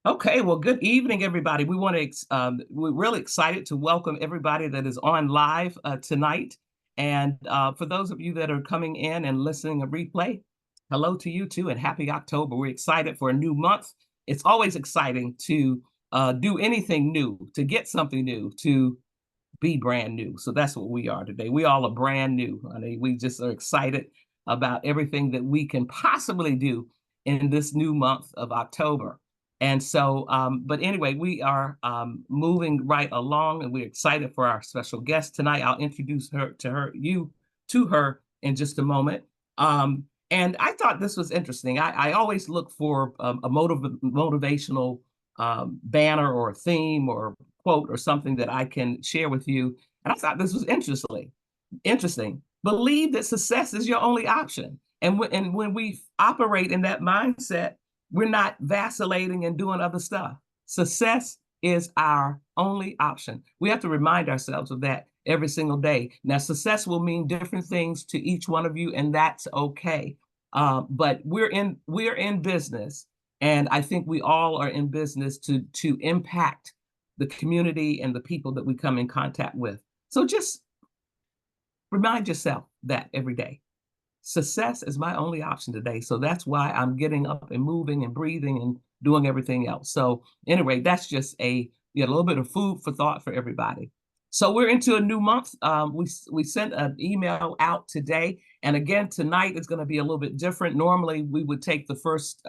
Okay, well, good evening, everybody. We're really excited to welcome everybody that is on live tonight. And for those of you that are coming in and listening a replay, hello to you too, and happy October. We're excited for a new month. It's always exciting to do anything new, to get something new, to be brand new. So that's what we are today. We all are brand new. I mean, we just are excited about everything that we can possibly do in this new month of October. And so, but anyway, we are moving right along, and we're excited for our special guest tonight. I'll introduce you to her in just a moment. And I thought this was interesting. I always look for a motivational banner or a theme or quote or something that I can share with you. And I thought this was interesting. Believe that success is your only option. And when we operate in that mindset, we're not vacillating and doing other stuff. Success is our only option. We have to remind ourselves of that every single day. Now, success will mean different things to each one of you, and that's okay. But we're in business, and I think we all are in business to impact the community and the people that we come in contact with. So just remind yourself that every day. Success is my only option today. So that's why I'm getting up and moving and breathing and doing everything else. So anyway, that's just a little bit of food for thought for everybody. So we're into a new month. We sent an email out today, and again tonight is going to be a little bit different. Normally we would take the first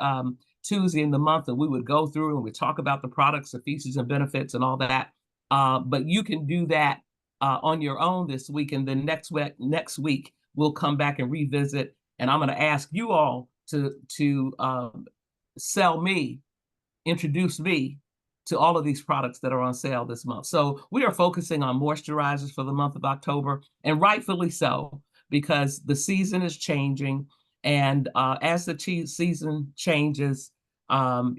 Tuesday in the month and we would go through and we talk about the products, the features and benefits, and all that. But you can do that on your own this week, and then next week we'll come back and revisit. And I'm going to ask you all to sell me, introduce me to all of these products that are on sale this month. So we are focusing on moisturizers for the month of October, and rightfully so, because the season is changing. And as the season changes, and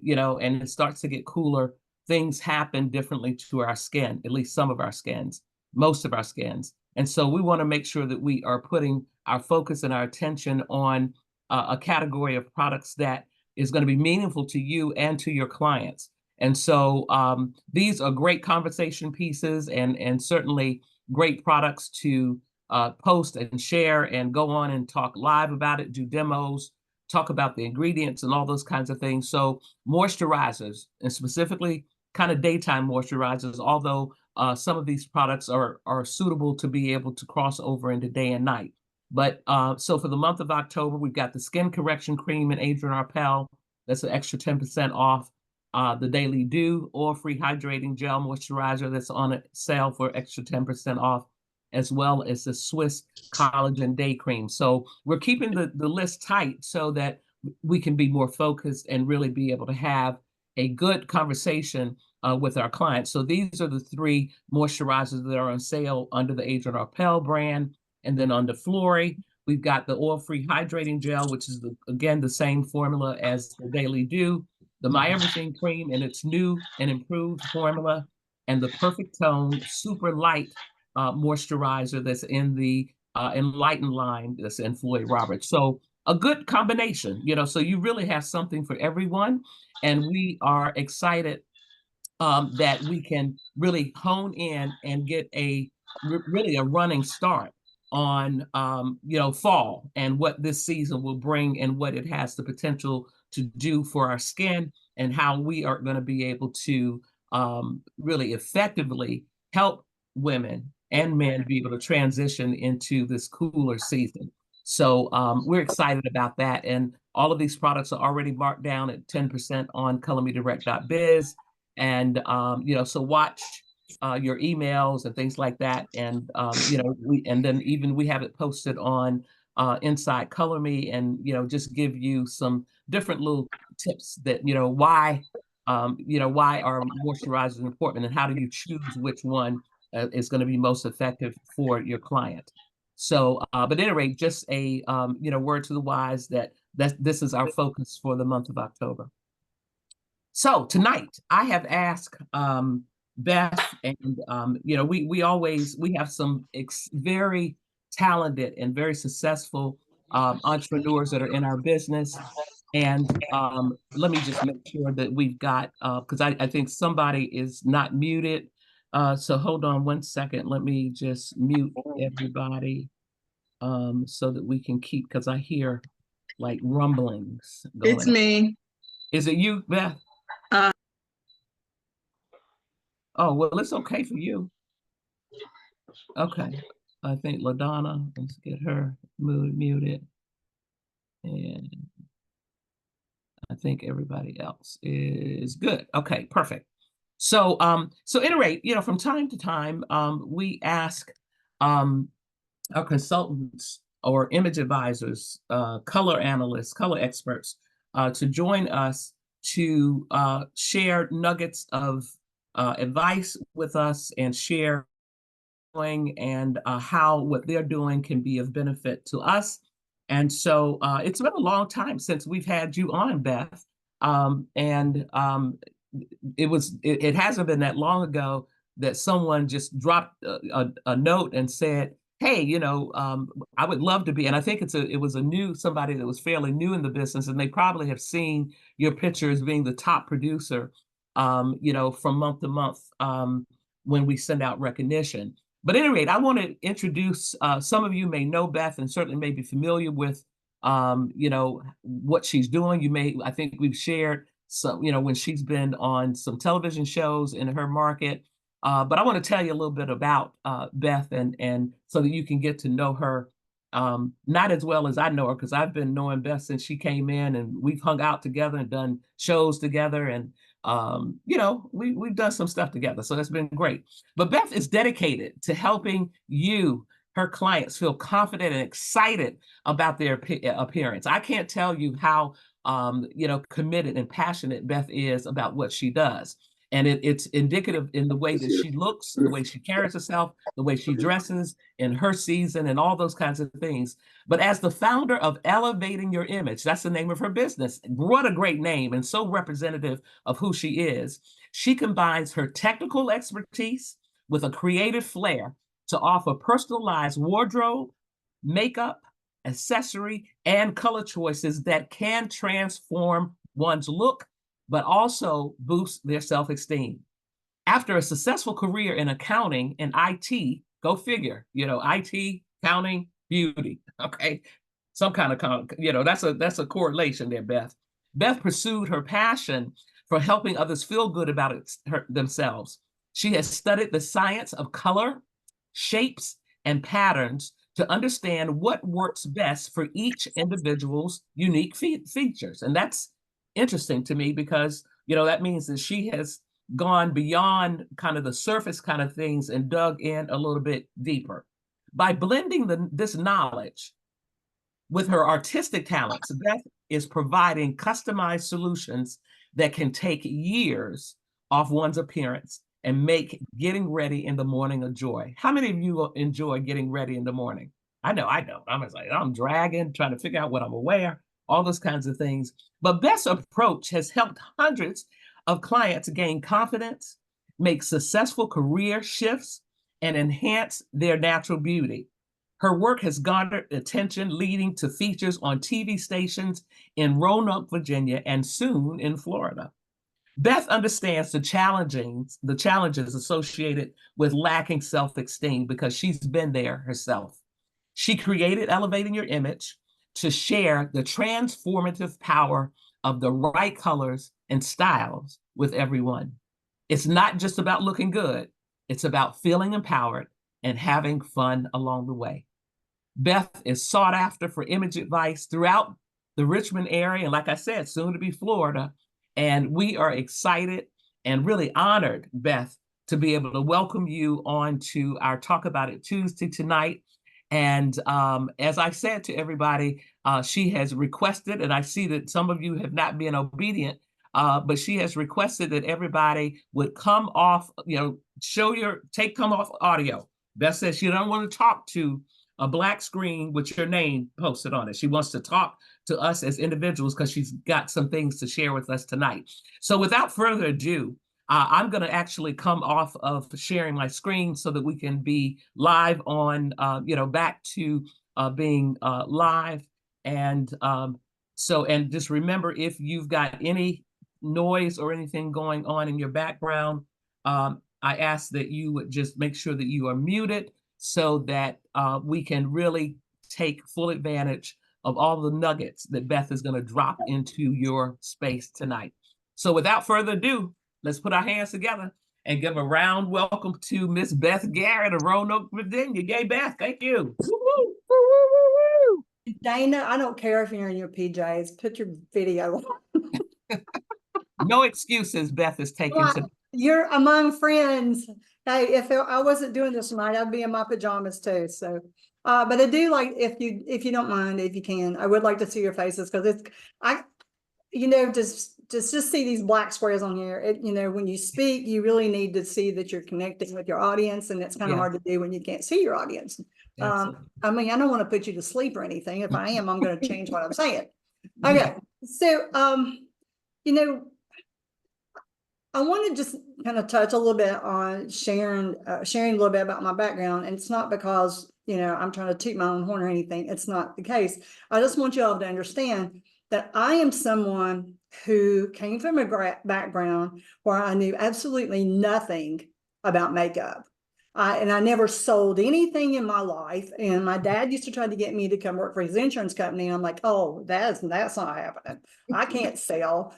it starts to get cooler, things happen differently to our skin, at least some of our skins, most of our skins. And so we want to make sure that we are putting our focus and our attention on a category of products that is going to be meaningful to you and to your clients. And so these are great conversation pieces and certainly great products to post and share and go on and talk live about it, do demos, talk about the ingredients and all those kinds of things. So moisturizers, and specifically kind of daytime moisturizers, although some of these products are suitable to be able to cross over into day and night. But so for the month of October, we've got the Skin Correction Cream in Adrian Arpel. That's an extra 10% off. The Daily Dew Oil-Free Hydrating Gel Moisturizer that's on a sale for extra 10% off, as well as the Swiss Collagen Day Cream. So we're keeping the list tight so that we can be more focused and really be able to have a good conversation with our clients. So these are the three moisturizers that are on sale under the Adrian Arpel brand. And then under Flori, we've got the Oil-Free Hydrating Gel, which is, again, the same formula as the Daily Dew, the My Everything Cream in its new and improved formula, and the Perfect Tone Super Light moisturizer that's in the Enlighten line that's in Floyd Roberts. So a good combination, so you really have something for everyone. And we are excited that we can really hone in and get really a running start on fall and what this season will bring and what it has the potential to do for our skin, and how we are going to be able to really effectively help women and men be able to transition into this cooler season. So we're excited about that, and all of these products are already marked down at 10% on colormedirect.biz. And so watch your emails and things like that. And we have it posted on Inside Color Me, and just give you some different little tips that why are moisturizers important, and how do you choose which one is going to be most effective for your client. So, but anyway, just a word to the wise that this is our focus for the month of October. So tonight I have asked Beth, and we have some very talented and very successful entrepreneurs that are in our business, And let me just make sure that we've got, because I think somebody is not muted. So hold on one second. Let me just mute everybody so that we can keep, because I hear like rumblings It's going on. me. Is it you, Beth? Oh, well, it's okay for you. Okay. I think LaDonna, let's get her muted. And I think everybody else is good. Okay, perfect. So at any rate, from time to time, we ask our consultants or image advisors, color analysts, color experts, to join us to share nuggets of advice with us and share and how what they're doing can be of benefit to us. And so it's been a long time since we've had you on, Beth. And it hasn't been that long ago that someone just dropped a note and said, hey, I would love to be, and I think it was somebody that was fairly new in the business, and they probably have seen your picture as being the top producer, from month to month, when we send out recognition. But at any rate, I want to introduce, some of you may know Beth and certainly may be familiar with, what she's doing. I think we've shared some, when she's been on some television shows in her market. But I want to tell you a little bit about Beth and so that you can get to know her, not as well as I know her, because I've been knowing Beth since she came in, and we've hung out together and done shows together, and we've done some stuff together. So that's been great. But Beth is dedicated to helping you, her clients, feel confident and excited about their appearance. I can't tell you how committed and passionate Beth is about what she does. And it's indicative in the way that she looks, the way she carries herself, the way she dresses in her season, and all those kinds of things. But as the founder of Elevating Your Image, that's the name of her business. What a great name, and so representative of who she is. She combines her technical expertise with a creative flair to offer personalized wardrobe, makeup, accessory, and color choices that can transform one's look, but also boost their self-esteem. After a successful career in accounting and IT, go figure, IT, accounting, beauty, okay? Some kind of, that's a correlation there, Beth. Beth pursued her passion for helping others feel good about themselves. She has studied the science of color, shapes, and patterns to understand what works best for each individual's unique features. And that's interesting to me because, that means that she has gone beyond kind of the surface kind of things and dug in a little bit deeper. By blending this knowledge with her artistic talents, Beth is providing customized solutions that can take years off one's appearance and make getting ready in the morning a joy. How many of you enjoy getting ready in the morning? I know. I'm dragging, trying to figure out what I'm gonna wear, all those kinds of things. But Beth's approach has helped hundreds of clients gain confidence, make successful career shifts, and enhance their natural beauty. Her work has garnered attention, leading to features on TV stations in Roanoke, Virginia, and soon in Florida. Beth understands the challenges associated with lacking self-esteem because she's been there herself. She created Elevating Your Image to share the transformative power of the right colors and styles with everyone. It's not just about looking good, it's about feeling empowered and having fun along the way. Beth is sought after for image advice throughout the Richmond area, and like I said, soon to be Florida. And we are excited and really honored, Beth, to be able to welcome you on to our Talk About It Tuesday tonight. And as I said to everybody, she has requested, and I see that some of you have not been obedient, but she has requested that everybody would come off, come off audio. Beth says she don't want to talk to a black screen with your name posted on it. She wants to talk to us as individuals because she's got some things to share with us tonight. So without further ado, I'm going to actually come off of sharing my screen so that we can be live on, back to being live. And So, and just remember, if you've got any noise or anything going on in your background, I ask that you would just make sure that you are muted so that we can really take full advantage of all the nuggets that Beth is going to drop into your space tonight. So, without further ado, let's put our hands together and give a round welcome to Miss Beth Garret of Roanoke, Virginia. Yay, Beth! Thank you. Woo-hoo, woo-hoo, woo-hoo. Dana, I don't care if you're in your PJs. Put your video on. No excuses. Beth is taking Right. to. You're among friends. Hey, if I wasn't doing this tonight, I'd be in my pajamas too. So, but I do like, if you don't mind, if you can, I would like to see your faces, because just see these black squares on here. When you speak, you really need to see that you're connecting with your audience, and it's kind of Yeah, hard to do when you can't see your audience. absolutely. I mean, I don't want to put you to sleep or anything. If I am, I'm going to change what I'm saying. Okay. So, I want to just kind of touch a little bit on sharing a little bit about my background. And it's not because, I'm trying to toot my own horn or anything. It's not the case. I just want you all to understand that I am someone who came from a background where I knew absolutely nothing about makeup. And I never sold anything in my life. And my dad used to try to get me to come work for his insurance company. And I'm like, oh, that's not happening. I can't sell.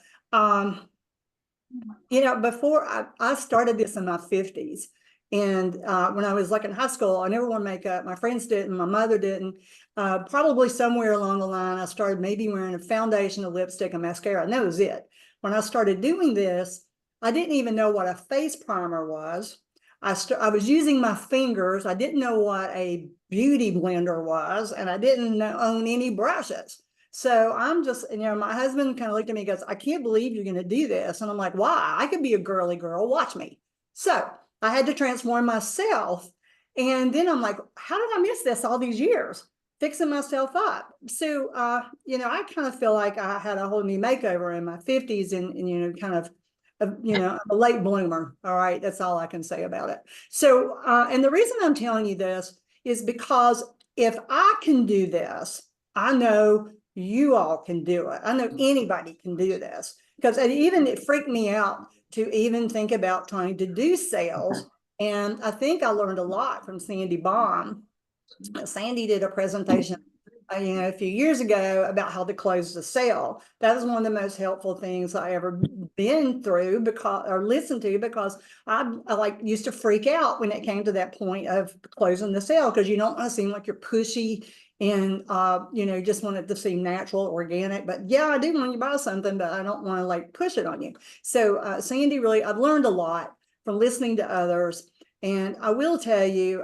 Before I started this in my 50s. And when I was like in high school, I never wore makeup. My friends didn't, my mother didn't. Probably somewhere along the line, I started maybe wearing a foundation, a lipstick, and mascara, and that was it. When I started doing this, I didn't even know what a face primer was. I was using my fingers. I didn't know what a beauty blender was, and I didn't own any brushes. So I'm just, my husband kind of looked at me and goes, I can't believe you're going to do this. And I'm like, why? I could be a girly girl. Watch me. So I had to transform myself. And then I'm like, how did I miss this all these years? Fixing myself up. So, I kind of feel like I had a whole new makeover in my 50s, and kind of, I'm a late bloomer. All right. That's all I can say about it. So, and the reason I'm telling you this is because if I can do this, I know you all can do it. I know anybody can do this, because it freaked me out to even think about trying to do sales. And I think I learned a lot from Sandy Baum. Sandy did a presentation, a few years ago about how to close the sale. That was one of the most helpful things I ever been through or listened to, because I used to freak out when it came to that point of closing the sale, because you don't want to seem like you're pushy and just want it to seem natural, organic. But yeah, I do want you to buy something, but I don't want to push it on you. So Sandy, really, I've learned a lot from listening to others. And I will tell you,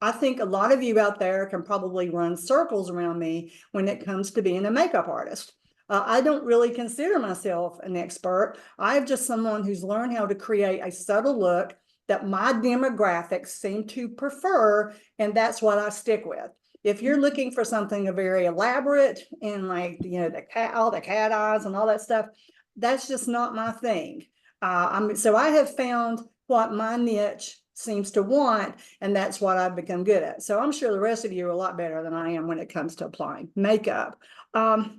I think a lot of you out there can probably run circles around me when it comes to being a makeup artist. I don't really consider myself an expert. I'm just someone who's learned how to create a subtle look that my demographics seem to prefer, and that's what I stick with. If you're looking for something very elaborate and all the cat eyes and all that stuff, that's just not my thing. So I have found what my niche seems to want, and that's what I've become good at. So I'm sure the rest of you are a lot better than I am when it comes to applying makeup. So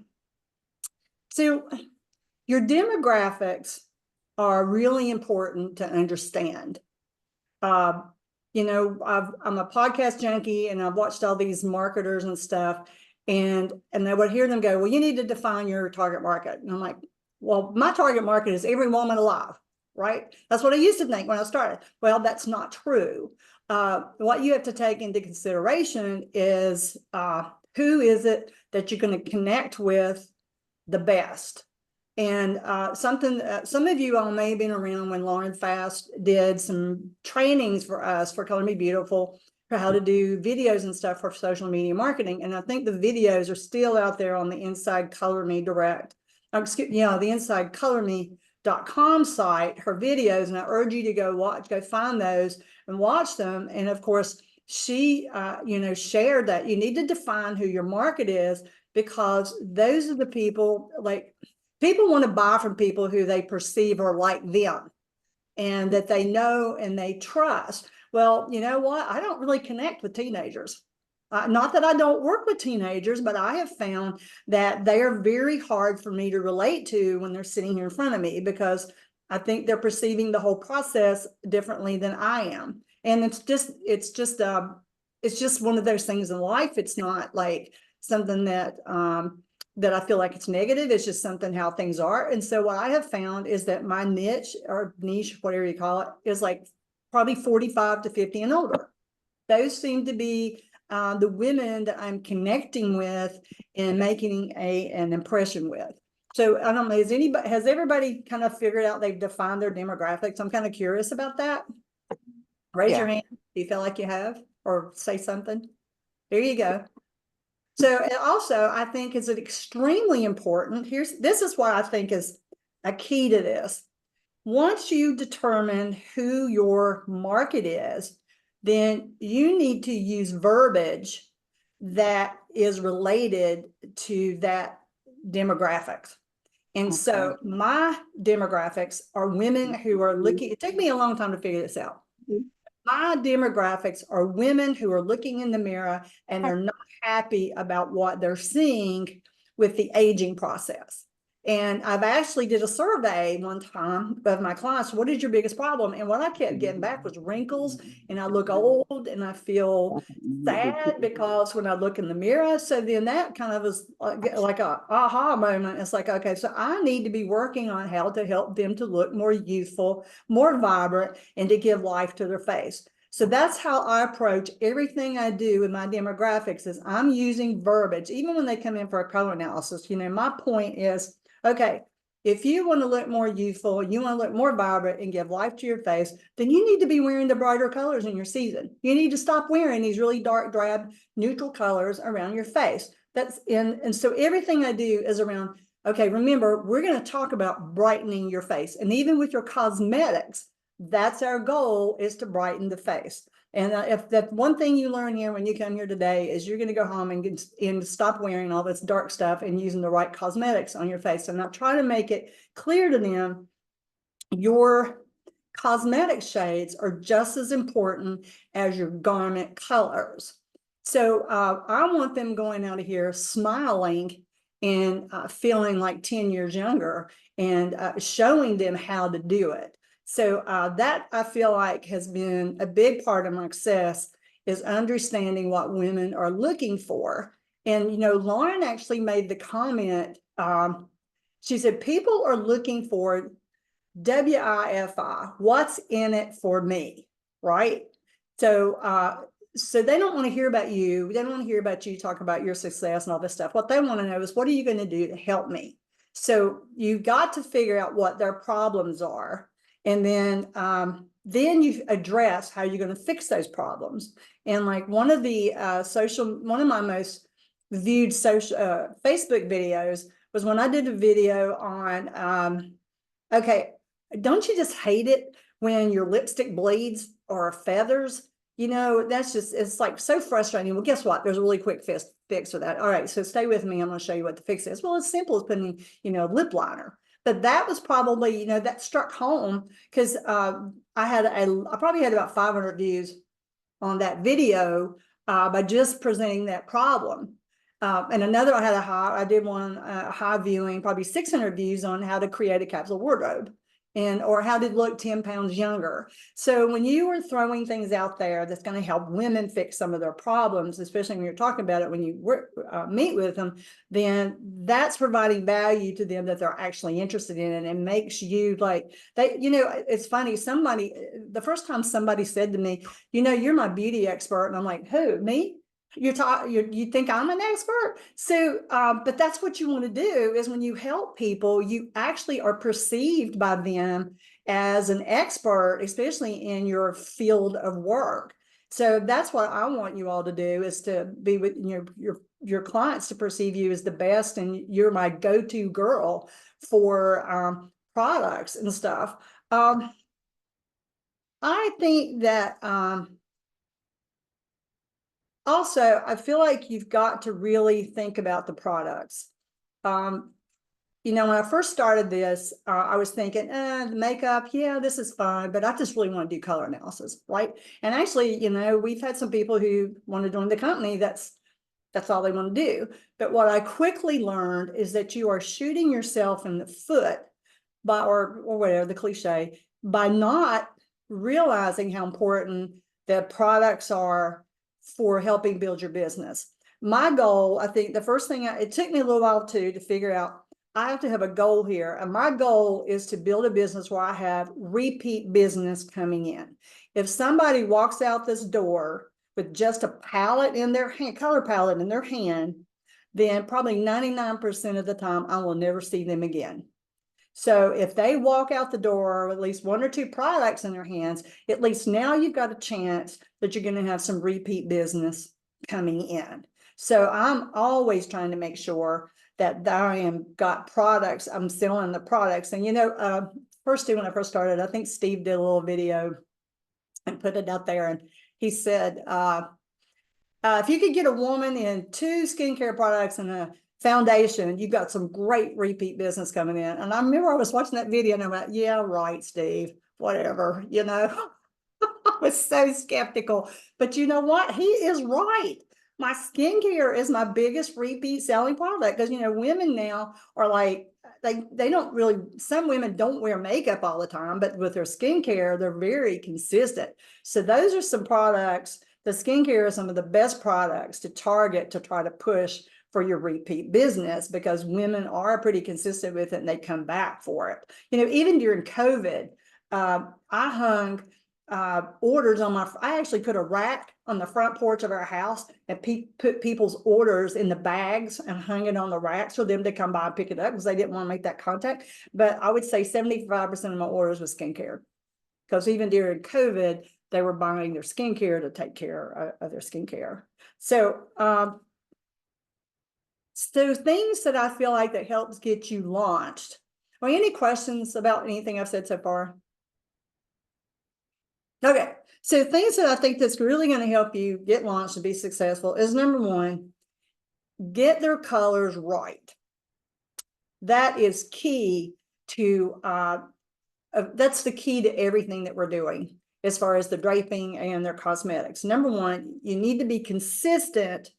your demographics are really important to understand. I'm a podcast junkie, and I've watched all these marketers and stuff, and I would hear them go, well, you need to define your target market. And I'm like, well, my target market is every woman alive, right? That's what I used to think when I started. Well, that's not true. What you have to take into consideration is who is it that you're going to connect with the best. And some of you all may have been around when Lauren Fast did some trainings for us for Color Me Beautiful, for how to do videos and stuff for social media marketing. And I think the videos are still out there on the Inside Color Me Direct, the Inside Color Me.com site, her videos. And I urge you to go find those and watch them. And of course, she, shared that you need to define who your market is, because those are the people, people want to buy from people who they perceive are like them and that they know and they trust. Well, you know what? I don't really connect with teenagers. not that I don't work with teenagers, but I have found that they are very hard for me to relate to when they're sitting here in front of me, because I think they're perceiving the whole process differently than I am. And it's just one of those things in life. It's not like something that that I feel like it's negative. It's just something how things are. And so what I have found is that my niche, or niche, whatever you call it, is like probably 45 to 50 and older. Those seem to be the women that I'm connecting with and making an impression with. So I don't know, has everybody kind of figured out they've defined their demographics? I'm kind of curious about that. Raise your hand. Do you feel like you have, or say something? There you go. So, and also I think is it extremely important. This is what I think is a key to this. Once you determine who your market is, then you need to use verbiage that is related to that demographics. And so my demographics are women who are looking, it took me a long time to figure this out. My demographics are women who are looking in the mirror and they're not happy about what they're seeing with the aging process. And I've actually did a survey one time of my clients, what is your biggest problem? And what I kept getting back was wrinkles, and I look old and I feel sad because when I look in the mirror. So then that kind of was like a aha moment. It's like, okay, so I need to be working on how to help them to look more youthful, more vibrant, and to give life to their face. So that's how I approach everything I do with my demographics. Is I'm using verbiage, even when they come in for a color analysis. You know, my point is, okay, if you want to look more youthful, you want to look more vibrant and give life to your face, then you need to be wearing the brighter colors in your season. You need to stop wearing these really dark, drab, neutral colors around your face. And so everything I do is around, okay, remember, we're going to talk about brightening your face. And even with your cosmetics, that's our goal, is to brighten the face. And if that one thing you learn here when you come here today is you're going to go home and stop wearing all this dark stuff and using the right cosmetics on your face. And I'm trying to make it clear to them, your cosmetic shades are just as important as your garment colors. So I want them going out of here smiling and feeling like 10 years younger, and showing them how to do it. So that I feel like has been a big part of my success, is understanding what women are looking for. And, you know, Lauren actually made the comment, she said, people are looking for WIFI, what's in it for me, right? So, so they don't want to hear about you. They don't want to hear about you talk about your success and all this stuff. What they want to know is, what are you going to do to help me? So you've got to figure out what their problems are. And then you address how you're going to fix those problems. And like one of my most viewed social Facebook videos was when I did a video on, okay, don't you just hate it when your lipstick bleeds or feathers? You know, that's just, it's like so frustrating. Well, guess what? There's a really quick fix for that. All right, so stay with me. I'm going to show you what the fix is. Well, it's simple as putting, you know, lip liner. But that was probably, you know, that struck home because I probably had about 500 views on that video by just presenting that problem. And another, I did one high viewing, probably 600 views on how to create a capsule wardrobe, or how to look 10 pounds younger. So when you are throwing things out there that's going to help women fix some of their problems, especially when you're talking about it, when you meet with them, then that's providing value to them that they're actually interested in it, and makes you like, you know, it's funny. The first time somebody said to me, you know, you're my beauty expert. And I'm like, who, me? You think I'm an expert? So, but that's what you want to do, is when you help people, you actually are perceived by them as an expert, especially in your field of work. So that's what I want you all to do, is to be with your clients, to perceive you as the best, and you're my go-to girl for products and stuff. I think that also, I feel like you've got to really think about the products. you know, when I first started this, I was thinking, makeup, yeah, this is fun, but I just really want to do color analysis, right? And actually, you know, we've had some people who want to join the company. That's all they want to do. But what I quickly learned is that you are shooting yourself in the foot by, or whatever the cliche, by not realizing how important the products are for helping build your business. My goal, I think the first thing, it took me a little while to figure out, I have to have a goal here. And my goal is to build a business where I have repeat business coming in. If somebody walks out this door with just a palette in their hand, color palette in their hand, then probably 99% of the time I will never see them again. So if they walk out the door with at least one or two products in their hands, at least now you've got a chance that you're going to have some repeat business coming in. So I'm always trying to make sure that I am got products, I'm selling the products. And, you know, when I first started, I think Steve did a little video and put it out there. And he said, if you could get a woman in 2 skincare products and a foundation, you've got some great repeat business coming in. And I remember I was watching that video and I'm like, yeah, right, Steve, whatever, you know. I was so skeptical, but you know what? He is right. My skincare is my biggest repeat selling product because, you know, women now are like, they don't really, some women don't wear makeup all the time, but with their skincare, they're very consistent. So those are some products. The skincare is some of the best products to target to try to push for your repeat business because women are pretty consistent with it and they come back for it. You know, even during COVID, I hung orders on I actually put a rack on the front porch of our house and put people's orders in the bags and hung it on the racks for them to come by and pick it up because they didn't want to make that contact. But I would say 75% of my orders was skincare because even during COVID, they were buying their skincare to take care of their skincare. So, so things that I feel like that helps get you launched. Are any questions about anything I've said so far? Okay, so things that I think that's really going to help you get launched and be successful is number one, get their colors right. That is key to, that's the key to everything that we're doing as far as the draping and their cosmetics. Number one, you need to be consistent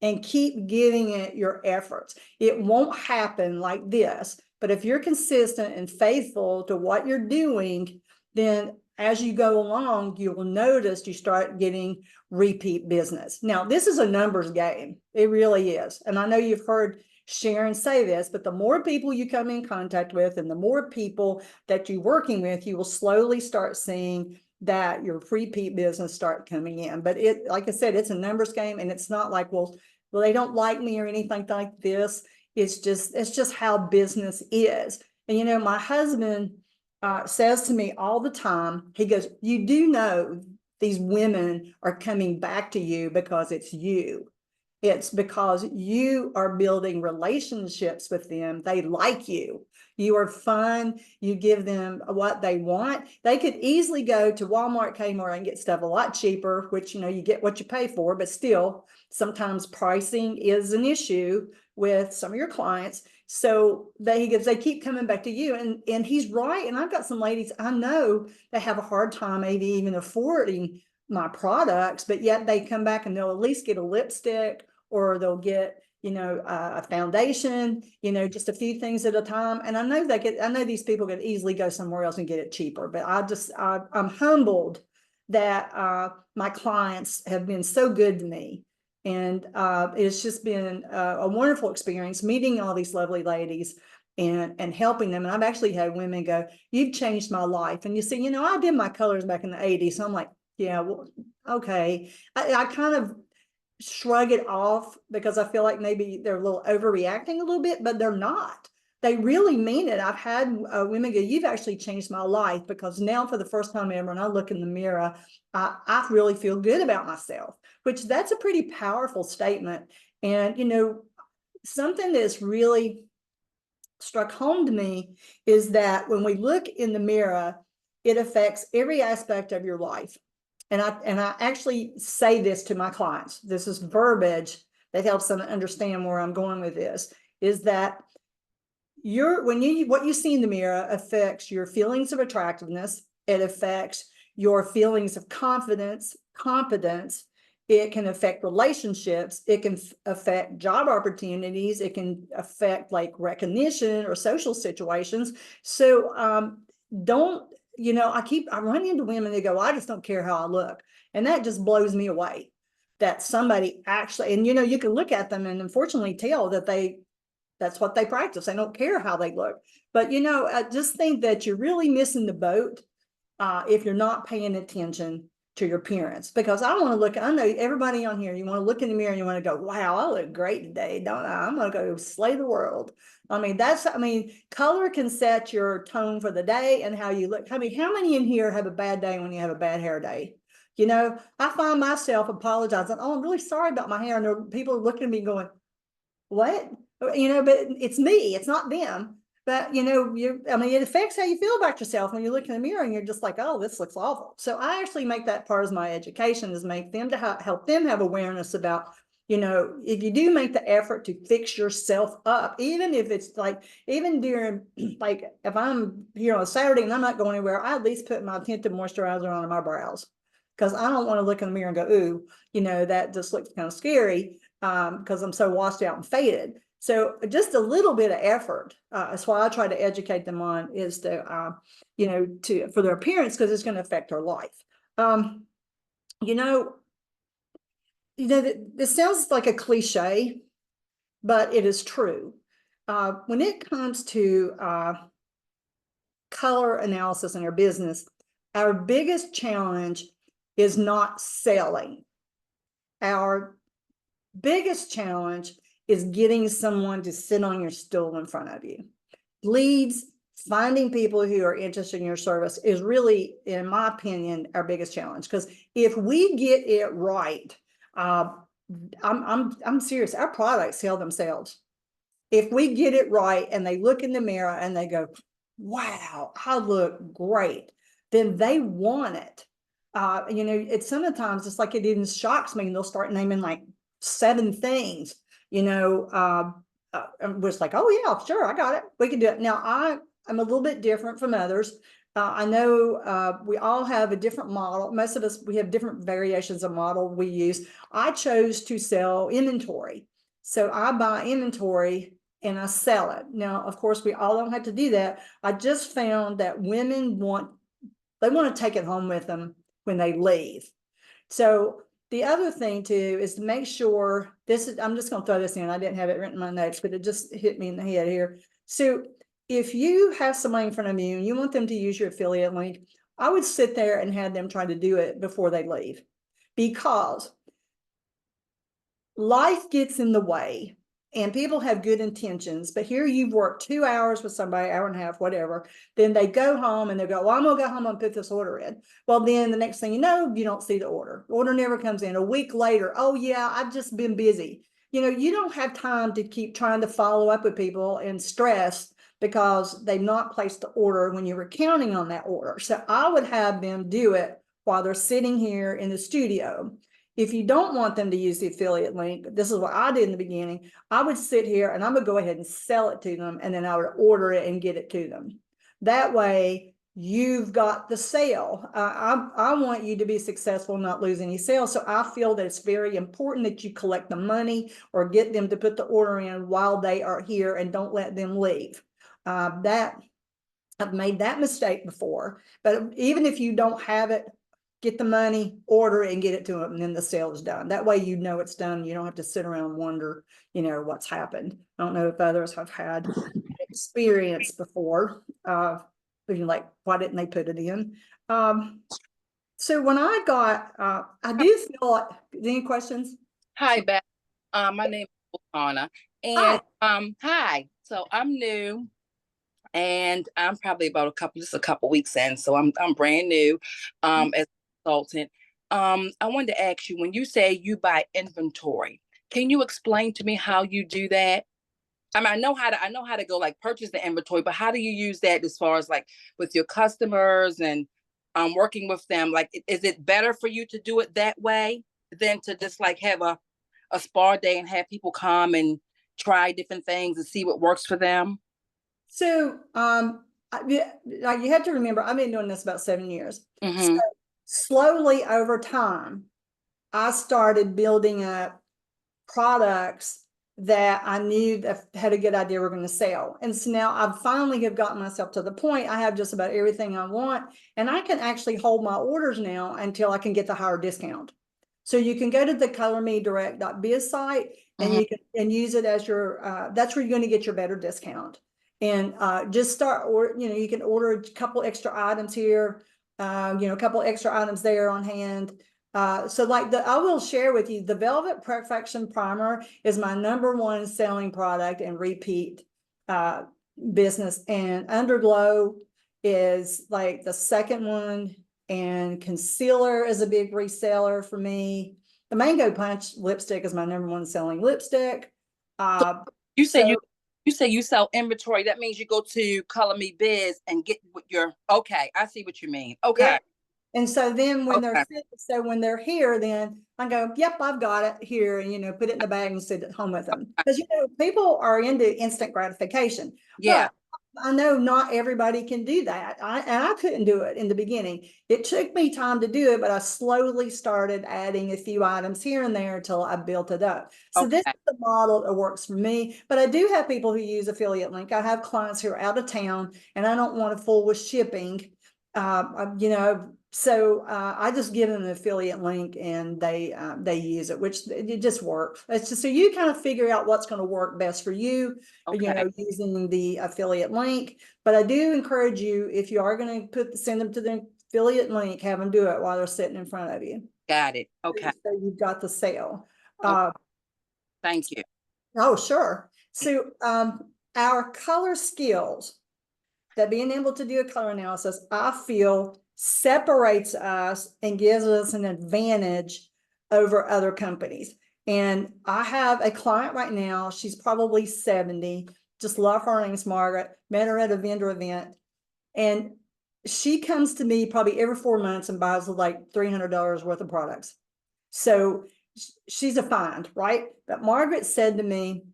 and keep giving it your efforts. It won't happen like this, but if you're consistent and faithful to what you're doing, then as you go along, you will notice you start getting repeat business. Now, this is a numbers game. It really is. And I know you've heard Sharon say this, but the more people you come in contact with and the more people that you're working with, you will slowly start seeing that your repeat business start coming in. But it, like I said, it's a numbers game, and it's not like, well, they don't like me or anything like this. It's just how business is. And, you know, my husband says to me all the time, he goes, you do know these women are coming back to you because it's you. It's because you are building relationships with them. They like you. You are fun. You give them what they want. They could easily go to Walmart, Kmart, and get stuff a lot cheaper, which, you know, you get what you pay for, but still sometimes pricing is an issue with some of your clients. So they keep coming back to you, and he's right. And I've got some ladies I know that have a hard time maybe even affording my products, but yet they come back and they'll at least get a lipstick, or they'll get, you know, a foundation, you know, just a few things at a time. And I know these people could easily go somewhere else and get it cheaper, but I'm humbled that my clients have been so good to me. And it's just been a wonderful experience meeting all these lovely ladies and helping them. And I've actually had women go, you've changed my life. And you see, you know, I did my colors back in the 80s. So I'm like, yeah, well, okay. I kind of shrug it off because I feel like maybe they're a little overreacting a little bit, but they're not. They really mean it. I've had women go, you've actually changed my life, because now for the first time ever, when I look in the mirror, I really feel good about myself, which that's a pretty powerful statement. And, you know, something that's really struck home to me is that when we look in the mirror, it affects every aspect of your life. And I actually say this to my clients. This is verbiage that helps them understand where I'm going with this, is that what you see in the mirror affects your feelings of attractiveness. It affects your feelings of confidence, competence. It can affect relationships. It can affect job opportunities. It can affect like recognition or social situations. So don't, I run into women, they go, I just don't care how I look. And that just blows me away that somebody actually, and you can look at them and unfortunately tell that that's what they practice. They don't care how they look. But I just think that you're really missing the boat if you're not paying attention to your appearance. Because I know everybody on here, you want to look in the mirror and you want to go, wow, I look great today, don't I? I'm going to go slay the world. Color can set your tone for the day and how you look. How many in here have a bad day when you have a bad hair day? I find myself apologizing. Oh, I'm really sorry about my hair. And people are looking at me going, what? But it's me, it's not them. But it affects how you feel about yourself when you look in the mirror and you're just like, oh, this looks awful. So I actually make that part of my education, is make them to help them have awareness about, if you do make the effort to fix yourself up, even if it's like, even during, like if I'm here on a Saturday and I'm not going anywhere, I at least put my tinted moisturizer on my brows, because I don't want to look in the mirror and go, ooh, that just looks kind of scary, because I'm so washed out and faded. So just a little bit of effort. That's why I try to educate them on, is to, for their appearance, because it's going to affect their life. This sounds like a cliche, but it is true. When it comes to color analysis in our business, our biggest challenge is not selling. Our biggest challenge is getting someone to sit on your stool in front of you. Leads, finding people who are interested in your service is really, in my opinion, our biggest challenge. Because if we get it right, I'm serious, our products sell themselves. If we get it right and they look in the mirror and they go, wow, I look great, then they want it. It's sometimes it's like, it even shocks me, and they'll start naming like 7 things, was like, oh yeah, sure, I got it, we can do it. Now I'm a little bit different from others. I know we all have a different model. Most of us, we have different variations of model we use. I chose to sell inventory. So I buy inventory and I sell it. Now, of course, we all don't have to do that. I just found that women want to take it home with them when they leave. So the other thing too is to make sure, I'm just going to throw this in. I didn't have it written in my notes, but it just hit me in the head here. So if you have somebody in front of you and you want them to use your affiliate link, I would sit there and have them try to do it before they leave, because life gets in the way and people have good intentions. But here you've worked 2 hours with somebody, hour and a half, whatever. Then they go home and they go, well, I'm going to go home and put this order in. Well, then the next thing you know, you don't see the order. The order never comes in. A week later, oh yeah, I've just been busy. You don't have time to keep trying to follow up with people and stress because they've not placed the order when you were counting on that order. So I would have them do it while they're sitting here in the studio. If you don't want them to use the affiliate link, this is what I did in the beginning. I would sit here and I'm going to go ahead and sell it to them, and then I would order it and get it to them. That way, you've got the sale. I want you to be successful, not lose any sales. So I feel that it's very important that you collect the money or get them to put the order in while they are here, and don't let them leave. I've made that mistake before, but even if you don't have it, get the money, order it, and get it to them, and then the sale is done. That way, it's done. You don't have to sit around and wonder, what's happened. I don't know if others have had experience before, like, why didn't they put it in? So when I got, I do feel like, any questions? Hi, Beth. My name is Anna, and hi. So I'm new, and I'm probably about just a couple weeks in. So I'm brand new, as a consultant. I wanted to ask you, when you say you buy inventory, can you explain to me how you do that? I mean, I know how to go like purchase the inventory, but how do you use that as far as like with your customers and working with them? Like, is it better for you to do it that way than to just like have a spa day and have people come and try different things and see what works for them? So, like you have to remember, I've been doing this about 7 years. Mm-hmm. So slowly over time, I started building up products that I knew that had a good idea we're going to sell. And so now I finally have gotten myself to the point I have just about everything I want, and I can actually hold my orders now until I can get the higher discount. So you can go to the colormedirect.biz site and Mm-hmm. you can use it as your, that's where you're going to get your better discount. And just start, or, you can order a couple extra items here, a couple extra items there on hand. So like I will share with you, the Velvet Perfection Primer is my #1 selling product and repeat business. And Underglow is like the second one. And concealer is a big reseller for me. The Mango Punch lipstick is my #1 selling lipstick. You say you sell inventory. That means you go to Color Me Biz and get what your, okay, I see what you mean. Okay. Yeah. And so then when Okay. when they're here, then I go, yep, I've got it here, and put it in the bag and sit at home with them. Because people are into instant gratification. Yeah. But I know not everybody can do that. And I couldn't do it in the beginning. It took me time to do it, but I slowly started adding a few items here and there until I built it up. So Okay. this is the model that works for me. But I do have people who use affiliate link. I have clients who are out of town and I don't want to fool with shipping. So I just give them an affiliate link and they use it, which it just works. It's just so you kind of figure out what's going to work best for you, Okay. using the affiliate link. But I do encourage you, if you are going to send them to the affiliate link, have them do it while they're sitting in front of you. Got it. Okay. So you've got the sale. Thank you. Oh, sure. So our color skills, that being able to do a color analysis, I feel separates us and gives us an advantage over other companies. And I have a client right now, she's probably 70, just love her, name's Margaret, met her at a vendor event. And she comes to me probably every 4 months and buys like $300 worth of products. So she's a find, right? But Margaret said to me,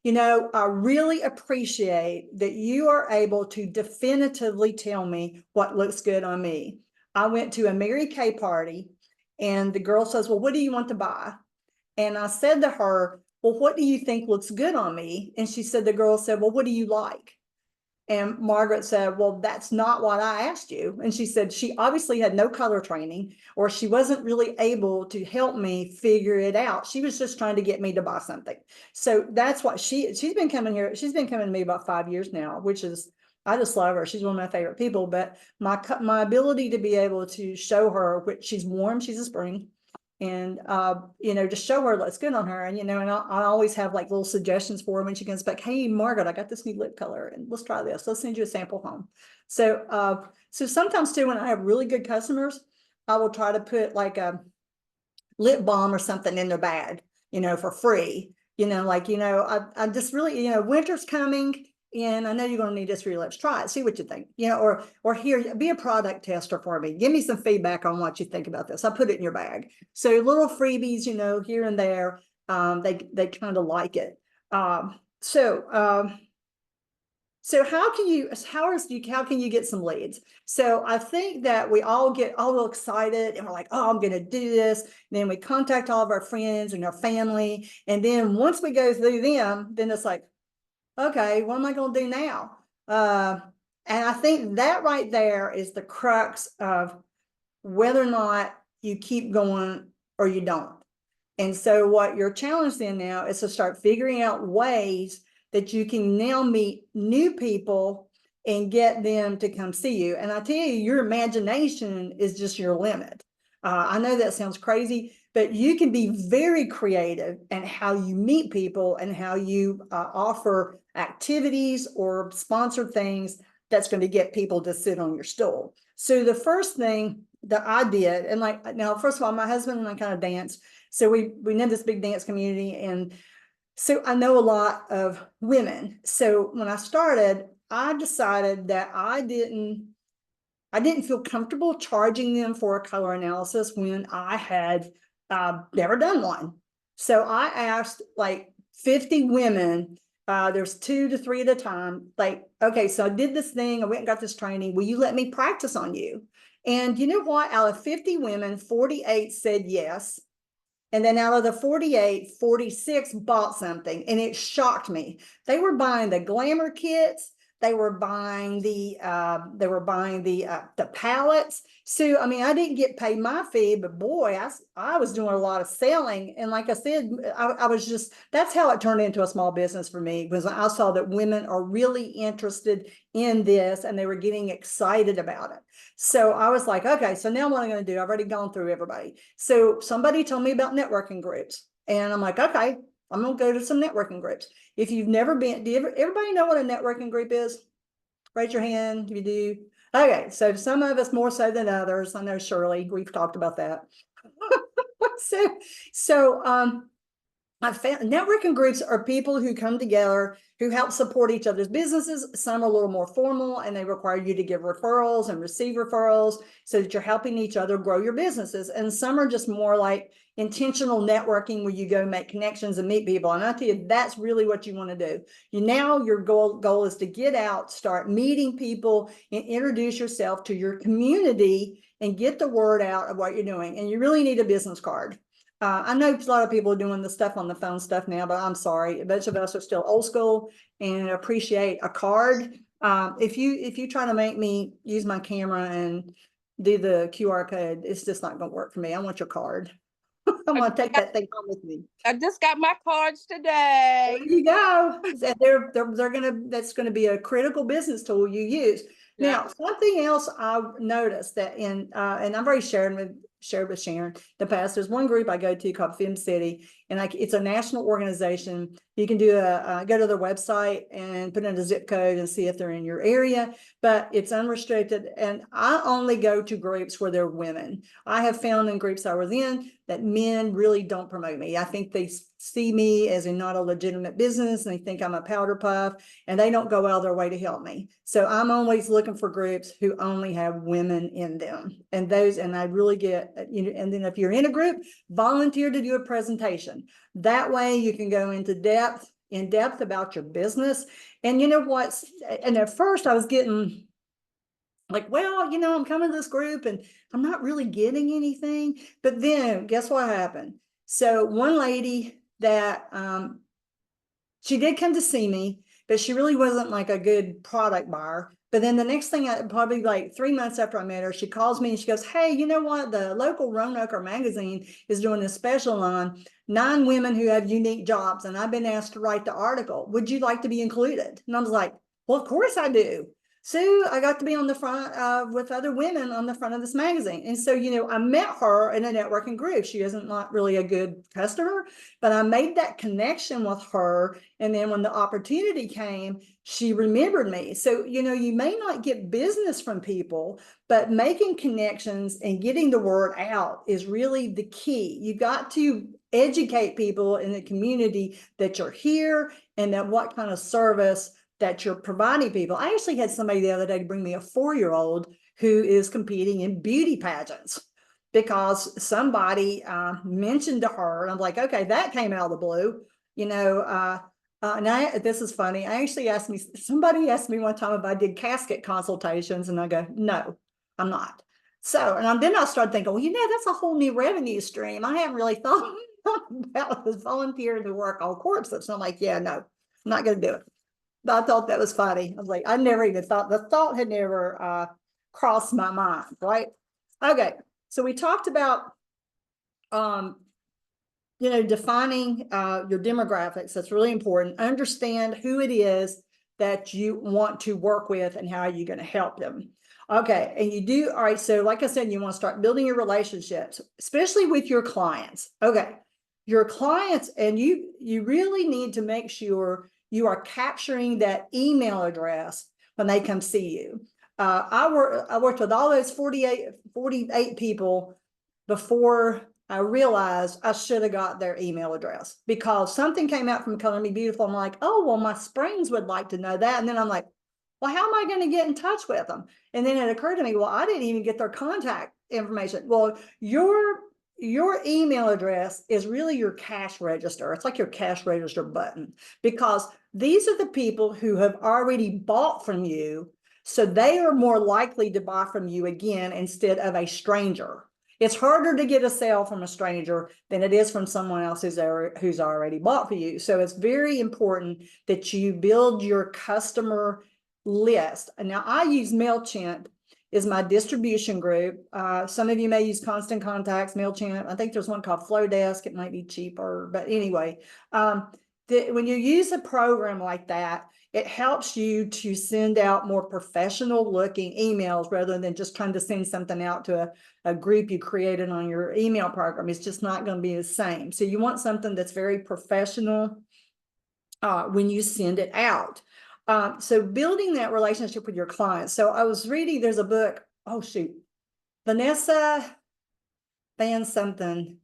I really appreciate that you are able to definitively tell me what looks good on me. I went to a Mary Kay party and the girl says, well, what do you want to buy? And I said to her, well, what do you think looks good on me? And the girl said, well, what do you like? And Margaret said, well, that's not what I asked you. And she said she obviously had no color training, or she wasn't really able to help me figure it out. She was just trying to get me to buy something. So that's what she's been coming here. She's been coming to me about 5 years now, which is, I just love her. She's one of my favorite people. But my ability to be able to show her, which she's warm, she's a spring, and just show her what's good on her. And I always have like little suggestions for her when she comes back. Hey, Margaret, I got this new lip color and let's try this. Let's send you a sample home. So sometimes too, when I have really good customers, I will try to put like a lip balm or something in their bag, for free. I just really, winter's coming and I know you're going to need this for your lips. Try it, see what you think, or here, be a product tester for me. Give me some feedback on what you think about this. I put it in your bag. So little freebies, here and there, they kind of like it. So how can you get some leads? So I think that we all get all excited and we're like, oh, I'm going to do this. And then we contact all of our friends and our family. And then once we go through them, then it's like, okay, what am I going to do now? And I think that right there is the crux of whether or not you keep going or you don't. And so what you're challenged in now is to start figuring out ways that you can now meet new people and get them to come see you. And I tell you, your imagination is just your limit. I know that sounds crazy, but you can be very creative in how you meet people and how you offer activities or sponsor things that's going to get people to sit on your stool. So the first thing that I did, and now, first of all, my husband and I kind of dance. So we know this big dance community, and so I know a lot of women. So when I started, I decided that I didn't feel comfortable charging them for a color analysis when I had never done one. So I asked like 50 women There's 2 to 3 at a time. Like, okay, so I did this thing. I went and got this training. Will you let me practice on you? And you know what? Out of 50 women, 48 said yes. And then out of the 48, 46 bought something, and it shocked me. They were buying the glamour kits. They were buying the pallets. So, I mean, I didn't get paid my fee, but boy, I was doing a lot of selling. And like I said, I was just, that's how it turned into a small business for me, because I saw that women are really interested in this and they were getting excited about it. So I was like, okay, so now what am I going to do? I've already gone through everybody. So somebody told me about networking groups, and I'm like, okay, I'm going to go to some networking groups. If you've never been, everybody know what a networking group is? Raise your hand if you do. Okay, so some of us more so than others. I know Shirley, we've talked about that. so I found networking groups are people who come together who help support each other's businesses. Some are a little more formal and they require you to give referrals and receive referrals so that you're helping each other grow your businesses. And some are just more like intentional networking where you go make connections and meet people. And I tell you, that's really what you want to do. Your goal is to get out, start meeting people, and introduce yourself to your community and get the word out of what you're doing. And you really need a business card. I know a lot of people are doing the stuff on the phone stuff now, but I'm sorry, a bunch of us are still old school and appreciate a card. If you try to make me use my camera and do the QR code, it's just not going to work for me. I want your card. I'm going to take that thing home with me. I just got my cards today. There you go. That's gonna be a critical business tool you use. Yeah. Now, something else I've noticed that and I've already shared with Sharon in the past. There's one group I go to called Film City, and it's a national organization. You can do go to their website and put in a zip code and see if they're in your area, but it's unrestricted. And I only go to groups where there are women. I have found in groups I was in that men really don't promote me. I think they see me as not a legitimate business, and they think I'm a powder puff, and they don't go out of their way to help me. So I'm always looking for groups who only have women in them, and I really get, and then if you're in a group, volunteer to do a presentation. That way you can go into in depth about your business. And you know what? And at first I was getting like, well, I'm coming to this group and I'm not really getting anything. But then guess what happened? So one lady that she did come to see me, but she really wasn't like a good product buyer. But then the next thing, probably like 3 months after I met her, she calls me and she goes, hey, you know what? The local Roanoke magazine is doing a special on 9 women who have unique jobs. And I've been asked to write the article. Would you like to be included? And I was like, well, of course I do. So I got to be on the front with other women on the front of this magazine. And so, I met her in a networking group. She isn't not really a good customer, but I made that connection with her. And then when the opportunity came, she remembered me. So, you may not get business from people, but making connections and getting the word out is really the key. You got to educate people in the community that you're here and that what kind of service that you're providing people. I actually had somebody the other day to bring me a 4-year-old who is competing in beauty pageants because somebody mentioned to her, and I'm like, okay, that came out of the blue, and this is funny. Somebody asked me one time if I did casket consultations, and I go, no, I'm not. So, and then I started thinking, well, that's a whole new revenue stream. I haven't really thought about this volunteering to work on corpses. So I'm like, yeah, no, I'm not going to do it. But I thought that was funny. I was like, I never even thought, the thought had never crossed my mind, right? Okay, so we talked about, defining your demographics. That's really important. Understand who it is that you want to work with and how you're going to help them. Okay, and you do, all right, so like I said, you want to start building your relationships, especially with your clients. Okay, your clients, and you really need to make sure you are capturing that email address when they come see you. I worked with all those 48 people before I realized I should have got their email address, because something came out from Color Me Beautiful. I'm like, oh, well, my Springs would like to know that. And then I'm like, well, how am I going to get in touch with them? And then it occurred to me, well, I didn't even get their contact information. Well, your email address is really your cash register. It's like your cash register button, because these are the people who have already bought from you. So they are more likely to buy from you again instead of a stranger. It's harder to get a sale from a stranger than it is from someone else who's already bought for you. So it's very important that you build your customer list. And now I use MailChimp is my distribution group. Some of you may use Constant Contacts, MailChimp. I think there's one called Flowdesk. It might be cheaper, but anyway, when you use a program like that, it helps you to send out more professional looking emails rather than just trying to send something out to a group you created on your email program. It's just not going to be the same. So you want something that's very professional when you send it out. So building that relationship with your clients. So I was reading, there's a book, oh shoot, Vanessa Van something,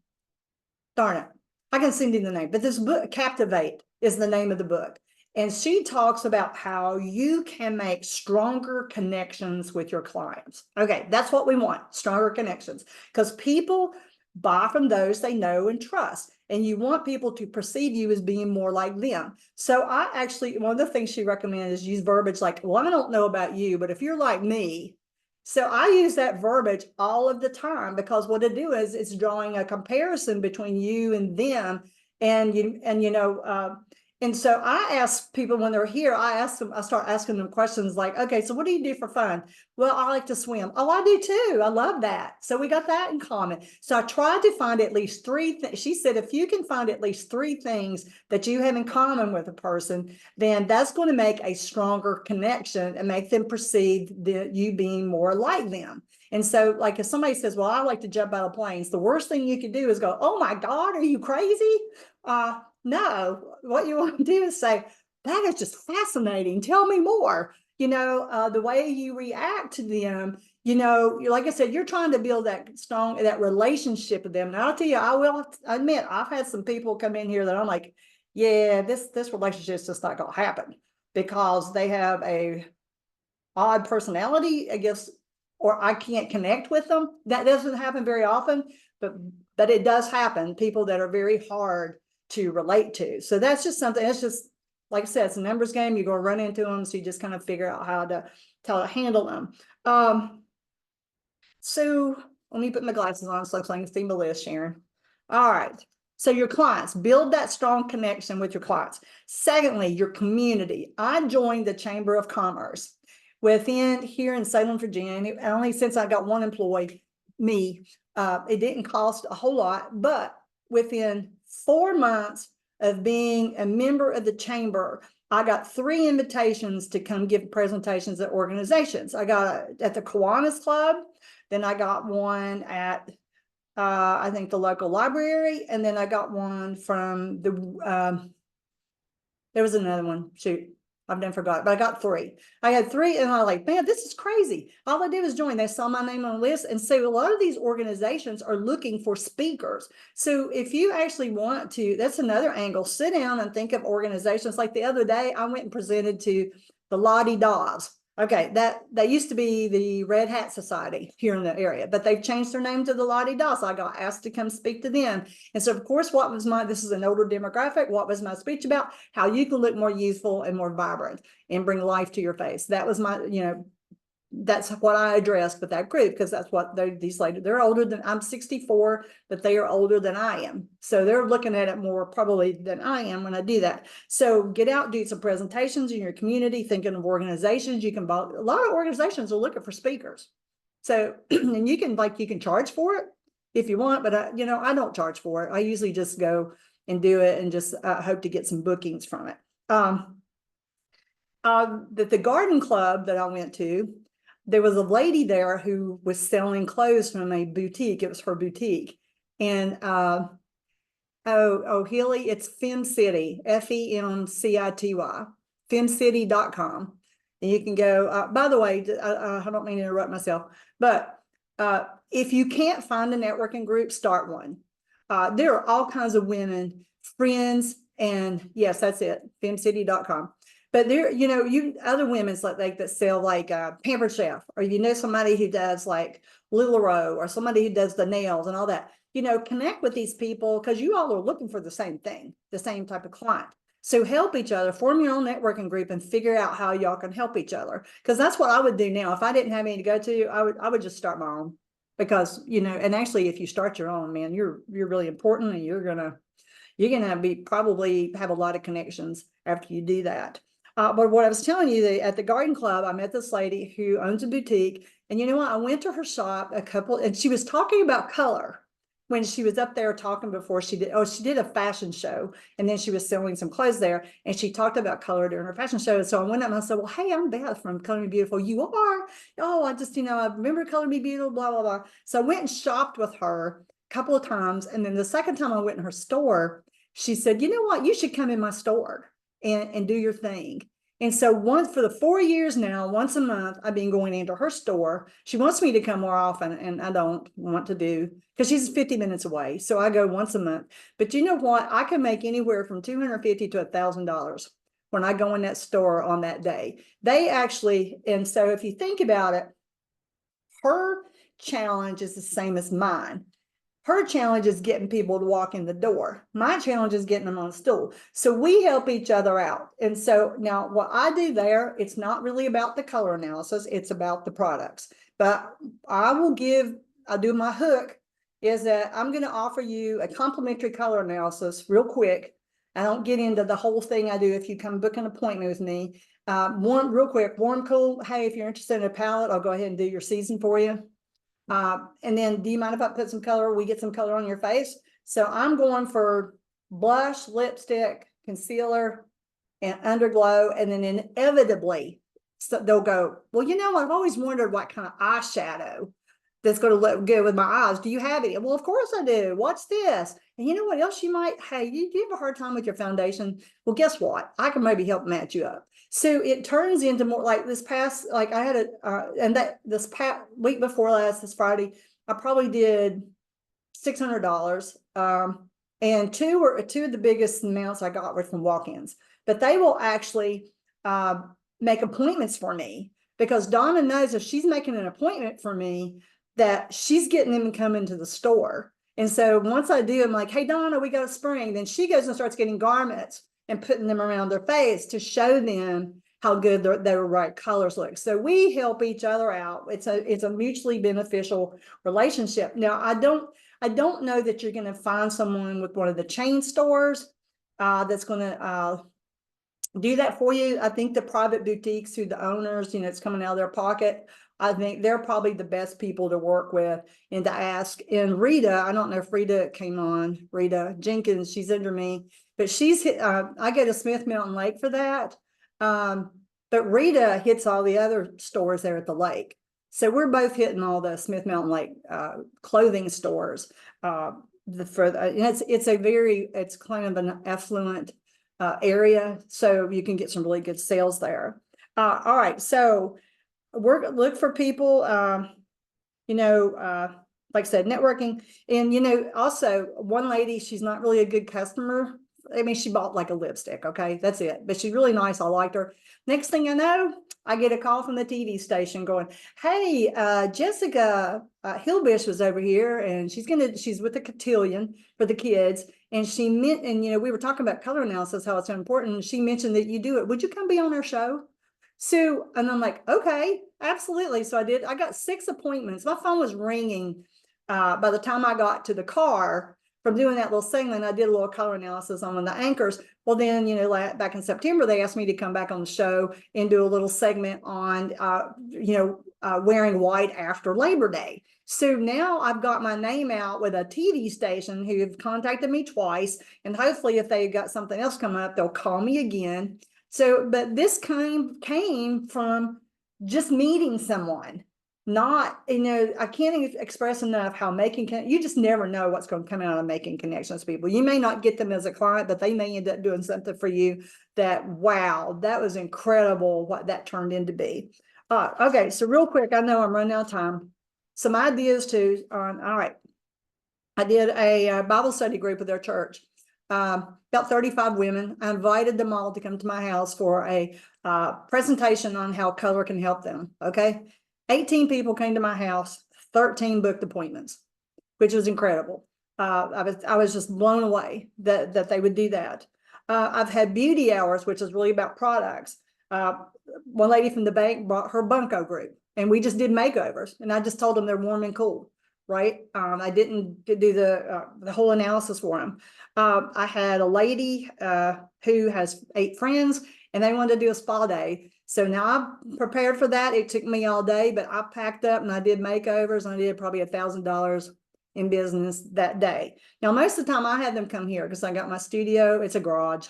darn it, I can send you the name, but this book, Captivate, is the name of the book. And she talks about how you can make stronger connections with your clients. Okay, that's what we want, stronger connections, because people buy from those they know and trust. And you want people to perceive you as being more like them. So I actually, one of the things she recommended is use verbiage like, well, I don't know about you, but if you're like me. So I use that verbiage all of the time, because what it do is it's drawing a comparison between you and them. And so I ask people when they're here, I start asking them questions like, okay, so what do you do for fun? Well, I like to swim. Oh, I do too. I love that. So we got that in common. So I tried to find at least three things. She said, if you can find at least three things that you have in common with a person, then that's going to make a stronger connection and make them perceive you being more like them. And so like if somebody says, well, I like to jump out of planes, the worst thing you could do is go, oh my God, are you crazy? No, what you want to do is say, that is just fascinating. Tell me more. The way you react to them, like I said, you're trying to build that relationship with them. Now I'll tell you, I will admit, I've had some people come in here that I'm like, yeah, this relationship is just not going to happen because they have a odd personality, I guess, or I can't connect with them. That doesn't happen very often, but it does happen. People that are very hard to relate to. So that's just something, it's just, like I said, it's a numbers game. You're going to run into them. So you just kind of figure out how to handle them. So let me put my glasses on so I can see my list, Sharon. All right. So your clients, build that strong connection with your clients. Secondly, your community. I joined the Chamber of Commerce here in Salem, Virginia. Only since I got one employee, me, it didn't cost a whole lot, but within 4 months of being a member of the chamber, I got 3 invitations to come give presentations at organizations. I got at the Kiwanis Club, then I got one at I think the local library, and then I got one from the there was another one. Shoot, I've done forgot, but I got 3. I had 3, and I was like, man, this is crazy. All I did was join. They saw my name on the list. And so a lot of these organizations are looking for speakers. So if you actually want to, that's another angle, sit down and think of organizations. Like the other day, I went and presented to the Lottie Daws. Okay, that used to be the Red Hat Society here in the area, but they've changed their name to the Lottie Daws. So I got asked to come speak to them. And so, of course, this is an older demographic. What was my speech about? How you can look more youthful and more vibrant and bring life to your face. That was my, that's what I addressed with that group, because that's what these ladies, they're older than, I'm 64, but they are older than I am. So they're looking at it more probably than I am when I do that. So get out, do some presentations in your community, thinking of organizations. You can buy, a lot of organizations are looking for speakers. So, and you can charge for it if you want, but I don't charge for it. I usually just go and do it and just hope to get some bookings from it. The garden club that I went to, there was a lady there who was selling clothes from a boutique. It was her boutique. And Healy, it's FemCity, FemCity, femcity.com. And you can go, by the way, I don't mean to interrupt myself, but if you can't find a networking group, start one. There are all kinds of women, friends, and yes, that's it, femcity.com. But there, other women's like that sell like Pampered Chef, or somebody who does like LuLaRoe, or somebody who does the nails and all that. Connect with these people, because you all are looking for the same thing, the same type of client. So help each other, form your own networking group and figure out how y'all can help each other. Because that's what I would do now. If I didn't have any to go to, I would just start my own. Because, you know, and actually if you start your own, man, you're really important, and you're gonna be probably have a lot of connections after you do that. But what I was telling you, at the garden club, I met this lady who owns a boutique, and you know what? I went to her shop and she was talking about color when she was up there talking before she did a fashion show, and then she was selling some clothes there, and she talked about color during her fashion show. So I went up and I said, well, hey, I'm Beth from Color Me Beautiful. You are? Oh, I just, I remember Color Me Beautiful, blah, blah, blah. So I went and shopped with her a couple of times. And then the second time I went in her store, she said, you know what, you should come in my store and do your thing. And so for the 4 years now, once a month, I've been going into her store. She wants me to come more often, and I don't want to do, because she's 50 minutes away. So I go once a month. But you know what? I can make anywhere from $250 to $1,000 when I go in that store on that day. They actually, and so if you think about it, her challenge is the same as mine. Her challenge is getting people to walk in the door. My challenge is getting them on a stool. So we help each other out. And so now what I do there, it's not really about the color analysis, it's about the products. But I do my hook is that I'm going to offer you a complimentary color analysis real quick. I don't get into the whole thing I do if you come book an appointment with me. One real quick, warm, cool. Hey, if you're interested in a palette, I'll go ahead and do your season for you. And then, do you mind if I put some color? We get some color on your face. So I'm going for blush, lipstick, concealer, and underglow. And then inevitably, so they'll go, well, I've always wondered what kind of eyeshadow that's going to look good with my eyes. Do you have it? Well, of course I do. Watch this. And you know what else you might, hey, you have a hard time with your foundation. Well, guess what? I can maybe help match you up. So it turns into more like this past, like I had this past week before last, this Friday, I probably did $600. And two of the biggest amounts I got were from walk-ins, but they will actually make appointments for me, because Donna knows if she's making an appointment for me, that she's getting them to come into the store. And so once I do, I'm like, hey, Donna, we got a spring. Then she goes and starts getting garments and putting them around their face to show them how good their right colors look. So we help each other out. It's a mutually beneficial relationship. Now, I don't know that you're going to find someone with one of the chain stores that's going to do that for you. I think the private boutiques who the owners, it's coming out of their pocket. I think they're probably the best people to work with and to ask. And Rita, I don't know if Rita came on, Rita Jenkins, she's under me, but I go to Smith Mountain Lake for that. But Rita hits all the other stores there at the lake. So we're both hitting all the Smith Mountain Lake clothing stores. It's kind of an affluent area, so you can get some really good sales there. All right, so look for people, like I said, networking. And, also one lady, she's not really a good customer. I mean, she bought like a lipstick. Okay, that's it. But she's really nice. I liked her. Next thing I know, I get a call from the TV station going, hey, Jessica Hillbish was over here, and she's with the cotillion for the kids. And we were talking about color analysis, how it's so important. And she mentioned that you do it. Would you come be on our show? So, and I'm like, okay, absolutely. So I did. I got 6 appointments. My phone was ringing by the time I got to the car from doing that little segment. I did a little color analysis on one of the anchors. Well, then, back in September, they asked me to come back on the show and do a little segment on, wearing white after Labor Day. So now I've got my name out with a TV station who have contacted me twice. And hopefully if they got something else come up, they'll call me again. So, but this came from just meeting someone, not, I can't express enough how you just never know what's going to come out of making connections with people. You may not get them as a client, but they may end up doing something for you that, wow, that was incredible what that turned into be. Okay, so real quick, I know I'm running out of time. Some ideas too. All right. I did a Bible study group with their church. About 35 women. I invited them all to come to my house for a presentation on how color can help them. Okay. 18 people came to my house, 13 booked appointments, which was incredible. I was just blown away that they would do that. I've had beauty hours, which is really about products. One lady from the bank brought her bunko group, and we just did makeovers, and I just told them they're warm and cool, right? I didn't do the whole analysis for them. I had a lady who has 8 friends, and they wanted to do a spa day. So now I'm prepared for that. It took me all day, but I packed up and I did makeovers, and I did probably $1,000 in business that day. Now, most of the time I had them come here because I got my studio. It's a garage.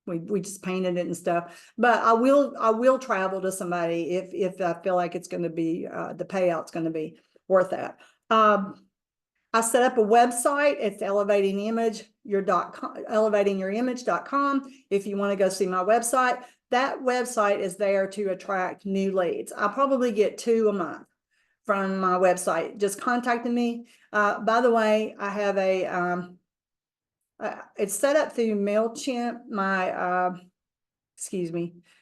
We just painted it and stuff. But I will travel to somebody if I feel like it's going to be the payout's going to be worth that. I set up a website. It's elevatingyourimage.com. If you want to go see my website, that website is there to attract new leads. I probably get 2 a month from my website, just contacting me. By the way, I have it's set up through MailChimp, my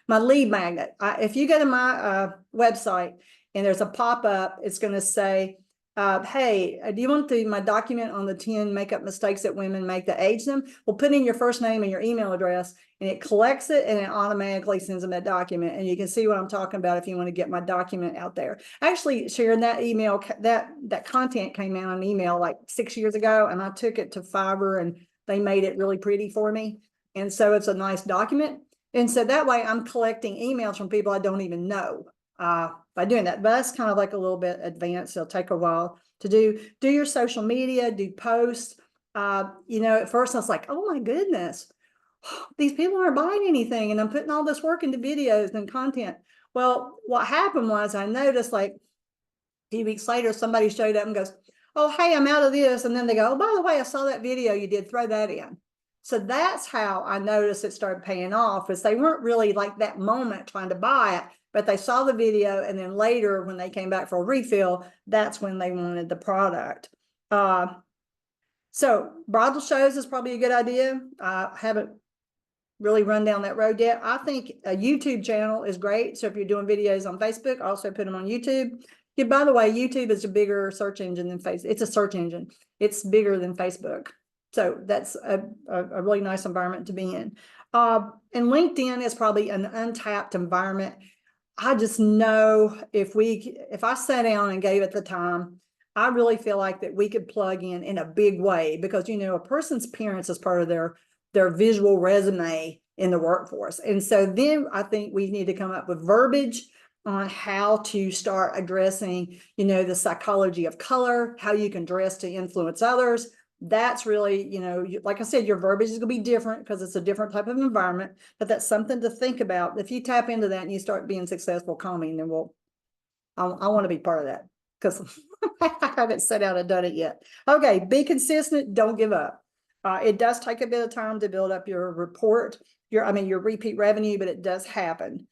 lead magnet. If you go to my website and there's a pop-up, it's going to say, hey, do you want my document on the 10 makeup mistakes that women make that age them? Well, put in your first name and your email address, and it collects it, and it automatically sends them that document. And you can see what I'm talking about if you want to get my document out there. Actually, sharing that email, that content came out on an email like 6 years ago, and I took it to Fiverr, and they made it really pretty for me. And so it's a nice document. And so that way I'm collecting emails from people I don't even know by doing that. But that's kind of like a little bit advanced. It'll take a while to do. Do your social media, do posts. At first I was like, oh my goodness, these people aren't buying anything, and I'm putting all this work into videos and content. Well, what happened was I noticed like a few weeks later, somebody showed up and goes, oh, hey, I'm out of this. And then they go, oh, by the way, I saw that video you did, throw that in. So that's how I noticed it started paying off, is they weren't really like that moment trying to buy it, but they saw the video, and then later when they came back for a refill, that's when they wanted the product. So bridal shows is probably a good idea. I haven't really run down that road yet. I think a YouTube channel is great. So if you're doing videos on Facebook, also put them on YouTube. Yeah, by the way, YouTube is a bigger search engine than Facebook. It's a search engine. It's bigger than Facebook. So that's a really nice environment to be in. And LinkedIn is probably an untapped environment. I just know if I sat down and gave it the time, I really feel like that we could plug in a big way, because, a person's appearance is part of their visual resume in the workforce. And so then I think we need to come up with verbiage on how to start addressing, the psychology of color, how you can dress to influence others. That's really, like I said, your verbiage is going to be different because it's a different type of environment, but that's something to think about. If you tap into that and you start being successful, call me, and then I want to be part of that, because I haven't set out and done it yet. Okay, be consistent. Don't give up. It does take a bit of time to build up your your repeat revenue, but it does happen.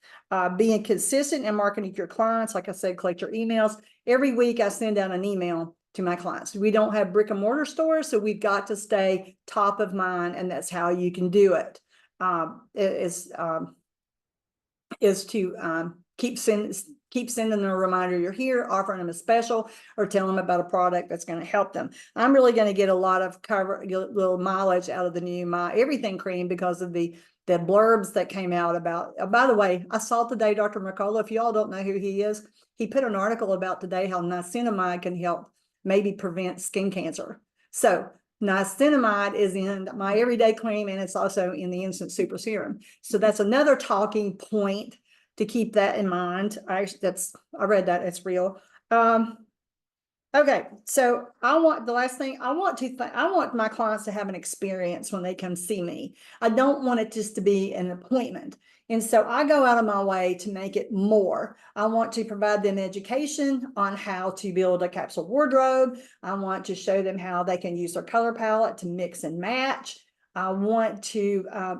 Being consistent and marketing to your clients, like I said, collect your emails. Every week I send out an email to my clients. We don't have brick and mortar stores, so we've got to stay top of mind, and that's how you can do it. Is to keep sending them a reminder you're here, offering them a special, or telling them about a product that's going to help them. I'm really going to get a lot of little mileage out of the new My Everything cream because of the blurbs that came out about. By the way, I saw today Dr. Mercola. If you all don't know who he is, he put an article about today how niacinamide can help maybe prevent skin cancer. So niacinamide is in My Everyday cream, and it's also in the Instant Super Serum. So that's another talking point to keep that in mind. I read that, it's real. Okay, so the last thing I want my clients to have an experience when they come see me. I don't want it just to be an appointment. And so I go out of my way to make it more. I want to provide them education on how to build a capsule wardrobe. I want to show them how they can use their color palette to mix and match. I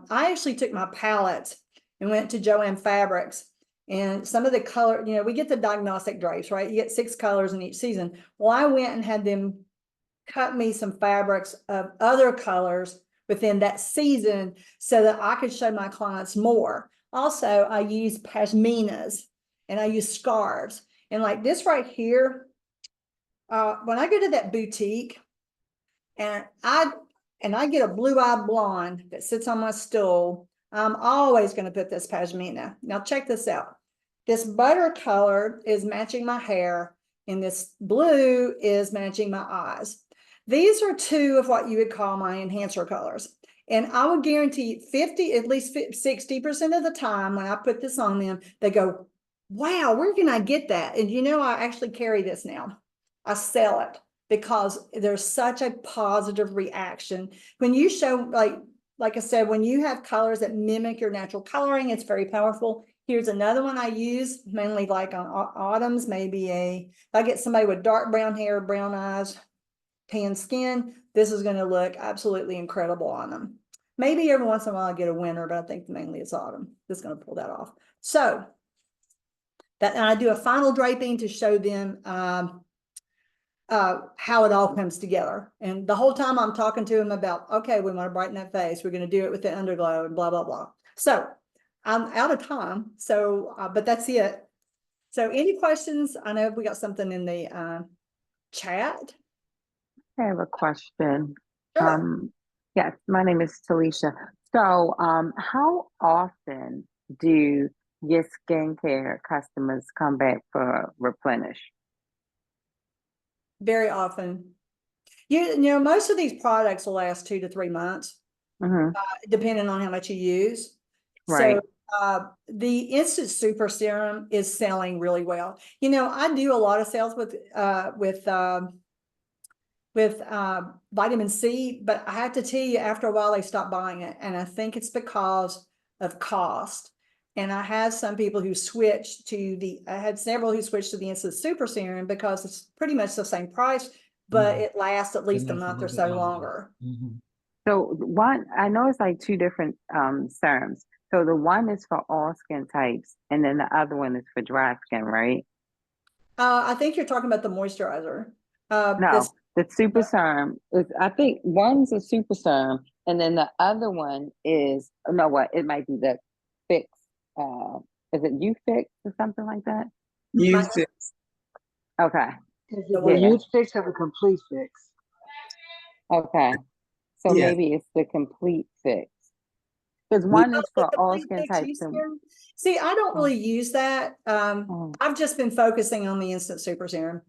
actually took my palettes and went to Joann Fabrics, and some of the color, we get the diagnostic drapes, right? You get 6 colors in each season. Well, I went and had them cut me some fabrics of other colors within that season so that I could show my clients more. Also, I use pashminas and I use scarves. And like this right here, when I go to that boutique, and and I get a blue-eyed blonde that sits on my stool, I'm always going to put this pashmina. Now check this out. This butter color is matching my hair, and this blue is matching my eyes. These are two of what you would call my enhancer colors. And I would guarantee at least 60% of the time when I put this on them, they go, wow, where can I get that? And I actually carry this now. I sell it because there's such a positive reaction. When you show, like I said, when you have colors that mimic your natural coloring, it's very powerful. Here's another one I use, mainly like on autumns, if I get somebody with dark brown hair, brown eyes, tan skin, this is going to look absolutely incredible on them. Maybe every once in a while I get a winter, but I think mainly it's autumn. This is going to pull that off. So and I do a final draping to show them how it all comes together. And the whole time I'm talking to them about, okay, we want to brighten that face. We're going to do it with the underglow and blah, blah, blah. So I'm out of time. So, but that's it. So any questions? I know we got something in the chat. I have a question. Sure. Yes, my name is Talisha. So, how often do your skincare customers come back for replenish? Very often. Most of these products will last 2 to 3 months, depending on how much you use. Right. So the Instant Super Serum is selling really well. I do a lot of sales with vitamin C, but I have to tell you, after a while, they stop buying it. And I think it's because of cost. And I have some people who switched I had several who switched to the Instant Super Serum because it's pretty much the same price, but it lasts at least a month or so longer. So I know it's like two different serums. So the one is for all skin types, and then the other one is for dry skin, right? I think you're talking about the moisturizer. No, the super serum is, I think one's a super serum, and then the other one is, it might be the fix. Is it you fix or something like that? You fix. Okay. The you fix have a complete fix. Okay. So maybe it's the complete fix. Because one is for all skin types. See, I don't really use that. I've just been focusing on the Instant Super Serum.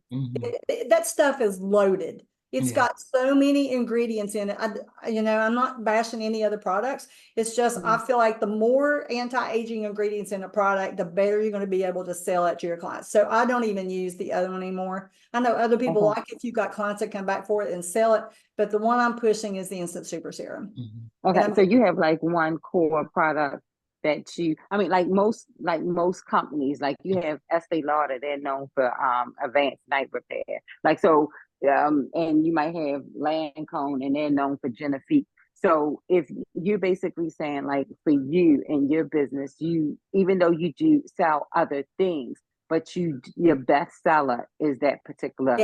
That stuff is loaded. It's got so many ingredients in it. I'm not bashing any other products. It's just, I feel like the more anti-aging ingredients in a product, the better you're going to be able to sell it to your clients. So I don't even use the other one anymore. I know other people like it if you've got clients that come back for it and sell it, but the one I'm pushing is the Instant Super Serum. Okay, so you have like one core product that like most companies, like you have Estee Lauder, they're known for advanced night repair. Like, so and you might have Lancome, and they're known for Genifique. So if you're basically saying, like, for you and your business, even though you do sell other things, but your best seller is that particular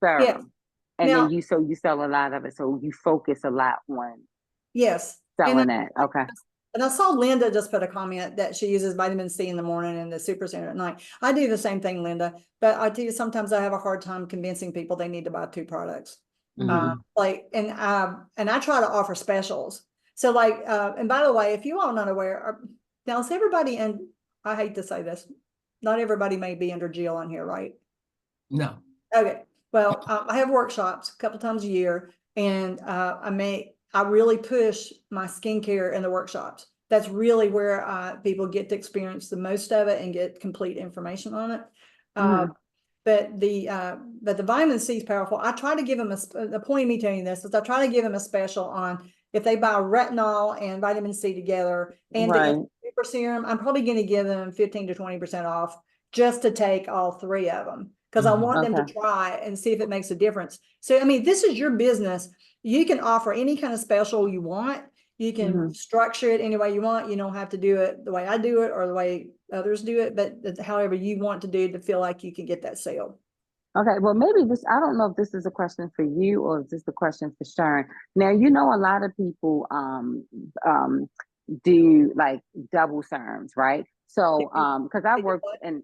serum. And now, then you sell a lot of it, so you focus a lot on selling that. Okay. And I saw Linda just put a comment that she uses vitamin C in the morning and the Super Serum at night. I do the same thing, Linda, but I tell you, sometimes I have a hard time convincing people they need to buy 2 products. And I try to offer specials. So like, and by the way, if you all not aware, now is everybody, and I hate to say this, not everybody may be under Jill on here, right? No. Okay. Well, I have workshops a couple times a year, and I really push my skincare in the workshops. That's really where people get to experience the most of it and get complete information on it. But the vitamin C is powerful. I try to give them the point of me telling you this is I try to give them a special on if they buy retinol and vitamin C together and the Super Serum. I'm probably going to give them 15 to 20% off just to take all 3 of them, because I want them to try and see if it makes a difference. So, I mean, this is your business. You can offer any kind of special you want. You can structure it any way you want. You don't have to do it the way I do it or the way others do it, but however you want to do to feel like you can get that sale. Okay, well, maybe I don't know if this is a question for you or is this a question for Sharon. Now, a lot of people do like double serums, right? So, because I work and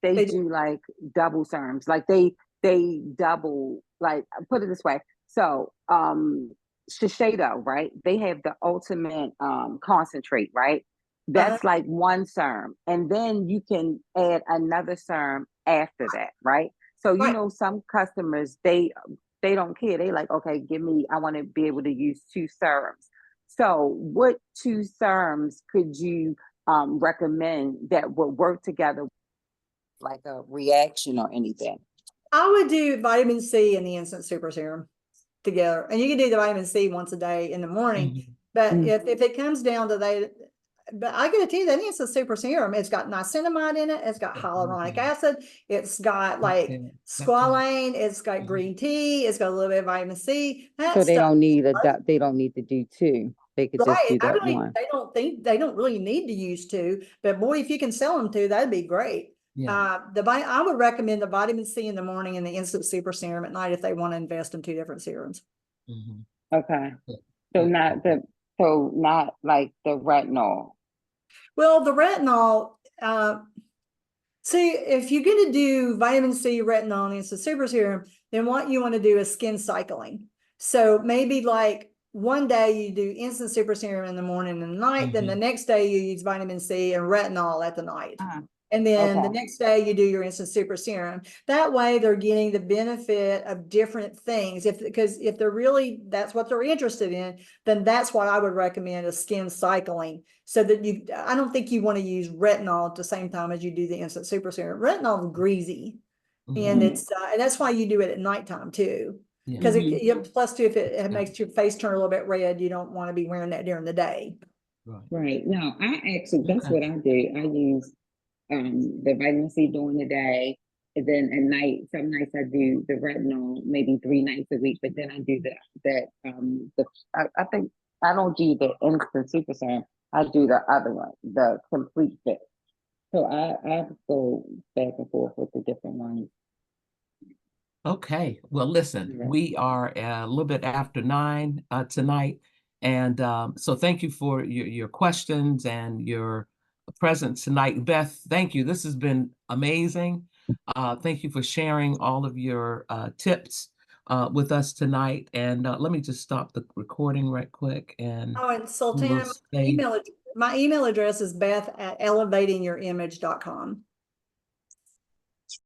they do like double serums, like they double, like, put it this way. So, Shiseido, right? They have the ultimate concentrate, right? That's like one serum, and then you can add another serum after that, right? So you Right. know, some customers they don't care. They like, okay, give me. I want to be able to use two serums. So, what two serums could you recommend that would work together, like a reaction or anything? I would do vitamin C and the instant super serum together. And you can do the vitamin C once a day in the morning. But if it comes down to that, but I gotta tell you, that instant super serum, it's got niacinamide in it, it's got hyaluronic acid, it's got like squalane, it's got green tea, it's got a little bit of vitamin C. That So they stuff, don't need they don't need to do two. They could just right? do that Actually, one. they don't really need to use two, but boy, if you can sell them two, that'd be great. Yeah. I would recommend the vitamin C in the morning and the instant super serum at night if they want to invest in two different serums. Okay. So not like the retinol. Well, the retinol, see, if you're going to do vitamin C, retinol, and instant super serum, then what you want to do is skin cycling. So maybe like one day you do instant super serum in the morning and the night, then the next day you use vitamin C and retinol at the night. And then the next day you do your instant super serum. That way they're getting the benefit of different things. Because if they're really, that's what they're interested in, then that's what I would recommend is skin cycling. So that I don't think you want to use retinol at the same time as you do the instant super serum. Retinol is greasy. And and that's why you do it at nighttime too. Because plus too, if it makes your face turn a little bit red, you don't want to be wearing that during the day. Right. No, I actually, that's what I do. I use the vitamin C during the day, and then at night, some nights I do the retinol maybe 3 nights a week, but then I do I think I don't do the instant super serum. I do the other one, the complete fix. So I go back and forth with the different ones. Okay. Well, listen, we are a little bit after 9 tonight. And so thank you for your questions and your presence tonight. Beth, thank you. This has been amazing. Thank you for sharing all of your tips with us tonight. And let me just stop the recording right quick. And and Sultana, my email address is beth@elevatingourimage.com.